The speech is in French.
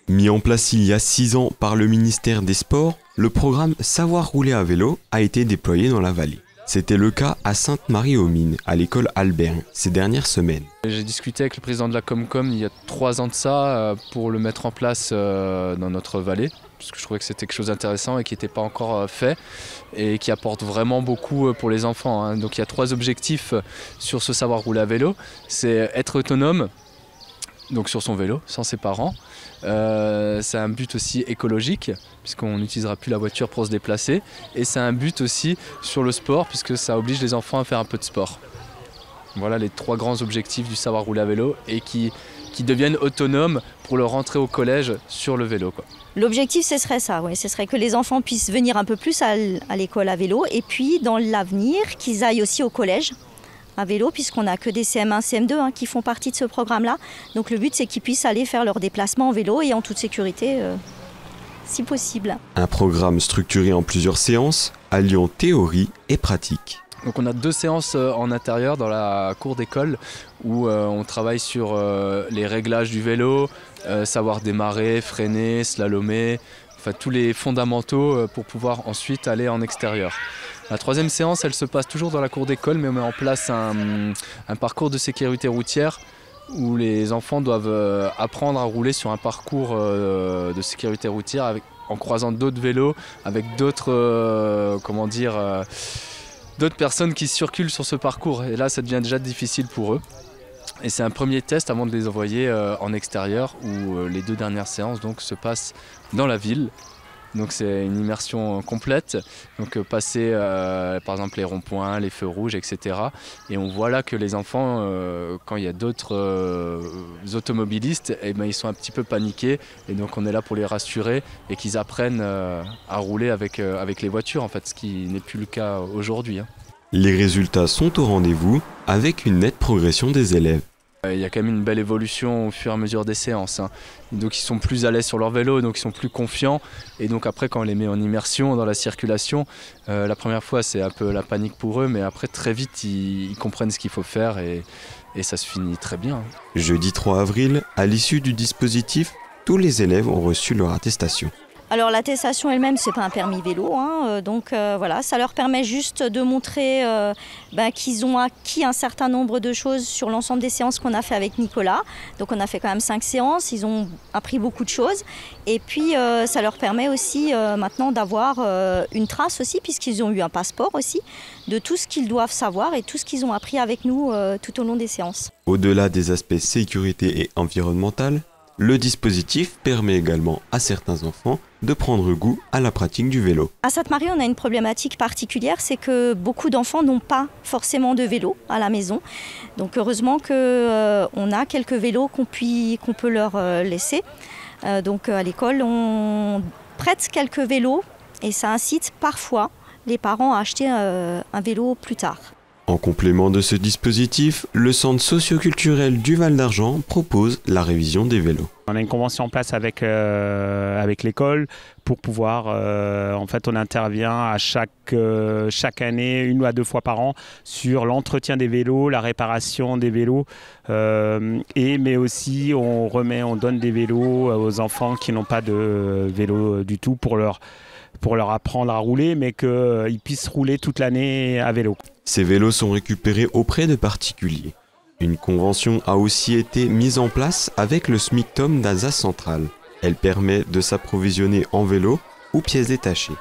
Mis en place il y a 6 ans par le ministère des Sports, le programme Savoir rouler à vélo a été déployé dans la vallée. C'était le cas à Sainte-Marie-aux-Mines, à l'école Albert, ces dernières semaines. J'ai discuté avec le président de la Comcom il y a 3 ans de ça pour le mettre en place dans notre vallée, parce que je trouvais que c'était quelque chose d'intéressant et qui n'était pas encore fait et qui apporte vraiment beaucoup pour les enfants. Donc il y a 3 objectifs sur ce savoir rouler à vélo. C'est être autonome, donc sur son vélo, sans ses parents. C'est un but aussi écologique, puisqu'on n'utilisera plus la voiture pour se déplacer. Et c'est un but aussi sur le sport, puisque ça oblige les enfants à faire un peu de sport. Voilà les 3 grands objectifs du savoir rouler à vélo et qui deviennent autonomes pour leur rentrée au collège sur le vélo, quoi. L'objectif, ce serait ça, oui. Ce serait que les enfants puissent venir un peu plus à l'école à vélo et puis dans l'avenir, qu'ils aillent aussi au collège à vélo, puisqu'on n'a que des CM1, CM2 qui font partie de ce programme-là. Donc le but, c'est qu'ils puissent aller faire leurs déplacements en vélo et en toute sécurité, si possible. Un programme structuré en plusieurs séances, alliant théorie et pratique. Donc on a 2 séances en intérieur dans la cour d'école où on travaille sur les réglages du vélo, savoir démarrer, freiner, slalomer, enfin tous les fondamentaux pour pouvoir ensuite aller en extérieur. La 3e séance, elle se passe toujours dans la cour d'école, mais on met en place un parcours de sécurité routière où les enfants doivent apprendre à rouler sur un parcours de sécurité routière en croisant d'autres vélos, avec d'autres d'autres personnes qui circulent sur ce parcours. Et là, ça devient déjà difficile pour eux. Et c'est un premier test avant de les envoyer en extérieur où les 2 dernières séances donc, se passent dans la ville. Donc c'est une immersion complète, donc passer par exemple les ronds-points, les feux rouges, etc. Et on voit là que les enfants, quand il y a d'autres automobilistes, ils sont un petit peu paniqués. Et donc on est là pour les rassurer et qu'ils apprennent à rouler avec les voitures, en fait, ce qui n'est plus le cas aujourd'hui. Les résultats sont au rendez-vous avec une nette progression des élèves. Il y a quand même une belle évolution au fur et à mesure des séances. Donc ils sont plus à l'aise sur leur vélo, donc ils sont plus confiants. Et donc après, quand on les met en immersion dans la circulation, la première fois c'est un peu la panique pour eux, mais après très vite ils comprennent ce qu'il faut faire et ça se finit très bien. Jeudi 3 avril, à l'issue du dispositif, tous les élèves ont reçu leur attestation. Alors l'attestation elle-même, c'est pas un permis vélo, donc voilà, ça leur permet juste de montrer qu'ils ont acquis un certain nombre de choses sur l'ensemble des séances qu'on a fait avec Nicolas. Donc on a fait quand même 5 séances, ils ont appris beaucoup de choses. Et puis ça leur permet aussi maintenant d'avoir une trace aussi, puisqu'ils ont eu un passeport aussi, de tout ce qu'ils doivent savoir et tout ce qu'ils ont appris avec nous tout au long des séances. Au-delà des aspects sécurité et environnemental, le dispositif permet également à certains enfants de prendre goût à la pratique du vélo. À Sainte-Marie, on a une problématique particulière, c'est que beaucoup d'enfants n'ont pas forcément de vélo à la maison. Donc heureusement qu'on a quelques vélos qu'on peut leur laisser. Donc à l'école, on prête quelques vélos et ça incite parfois les parents à acheter un vélo plus tard. En complément de ce dispositif, le centre socio-culturel du Val d'Argent propose la révision des vélos. On a une convention en place avec l'école pour pouvoir, en fait on intervient à chaque année, 1 à 2 fois par an, sur l'entretien des vélos, la réparation des vélos, mais aussi on donne des vélos aux enfants qui n'ont pas de vélo du tout pour leur apprendre à rouler, mais qu'ils puissent rouler toute l'année à vélo. Ces vélos sont récupérés auprès de particuliers. Une convention a aussi été mise en place avec le SMICTOM d'Alsace centrale. Elle permet de s'approvisionner en vélo ou pièces détachées.